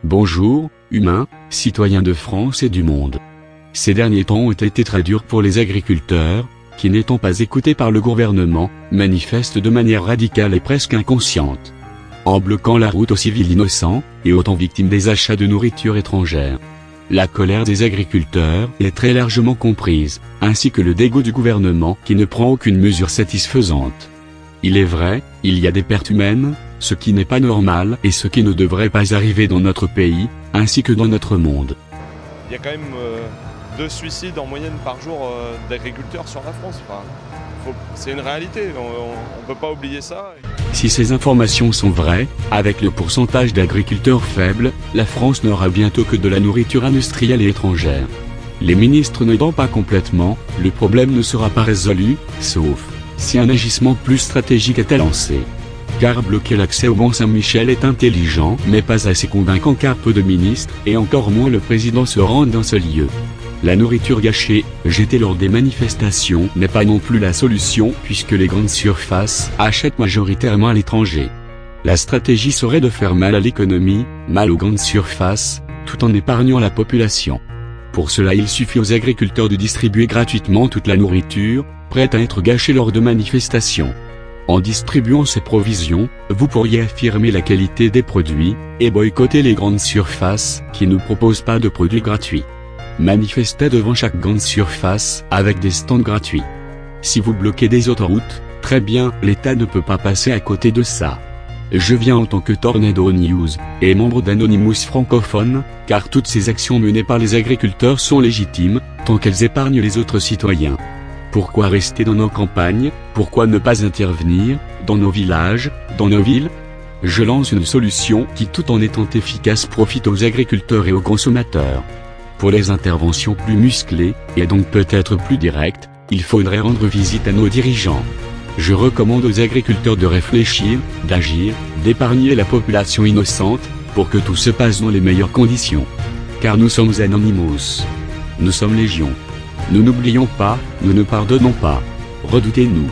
Bonjour, humains, citoyens de France et du monde. Ces derniers temps ont été très durs pour les agriculteurs, qui n'étant pas écoutés par le gouvernement, manifestent de manière radicale et presque inconsciente, en bloquant la route aux civils innocents, et autant victimes des achats de nourriture étrangère. La colère des agriculteurs est très largement comprise, ainsi que le dégoût du gouvernement qui ne prend aucune mesure satisfaisante. Il est vrai, il y a des pertes humaines, ce qui n'est pas normal et ce qui ne devrait pas arriver dans notre pays, ainsi que dans notre monde. Il y a quand même 2 suicides en moyenne par jour d'agriculteurs sur la France. Enfin, c'est une réalité, on ne peut pas oublier ça. Si ces informations sont vraies, avec le pourcentage d'agriculteurs faible, la France n'aura bientôt que de la nourriture industrielle et étrangère. Les ministres n'aidant pas complètement, le problème ne sera pas résolu, sauf si un agissement plus stratégique est lancé. Car bloquer l'accès au Mont-Saint-Michel est intelligent mais pas assez convaincant car peu de ministres, et encore moins le président se rendent dans ce lieu. La nourriture gâchée, jetée lors des manifestations, n'est pas non plus la solution puisque les grandes surfaces achètent majoritairement à l'étranger. La stratégie serait de faire mal à l'économie, mal aux grandes surfaces, tout en épargnant la population. Pour cela il suffit aux agriculteurs de distribuer gratuitement toute la nourriture, prête à être gâchée lors de manifestations. En distribuant ces provisions, vous pourriez affirmer la qualité des produits, et boycotter les grandes surfaces qui ne proposent pas de produits gratuits. Manifestez devant chaque grande surface avec des stands gratuits. Si vous bloquez des autoroutes, très bien, l'État ne peut pas passer à côté de ça. Je viens en tant que Tornado News, et membre d'Anonymous francophone, car toutes ces actions menées par les agriculteurs sont légitimes, tant qu'elles épargnent les autres citoyens. Pourquoi rester dans nos campagnes? Pourquoi ne pas intervenir, dans nos villages, dans nos villes? Je lance une solution qui tout en étant efficace profite aux agriculteurs et aux consommateurs. Pour les interventions plus musclées, et donc peut-être plus directes, il faudrait rendre visite à nos dirigeants. Je recommande aux agriculteurs de réfléchir, d'agir, d'épargner la population innocente, pour que tout se passe dans les meilleures conditions. Car nous sommes Anonymous. Nous sommes Légion. Nous n'oublions pas, nous ne pardonnons pas. Redoutez-nous.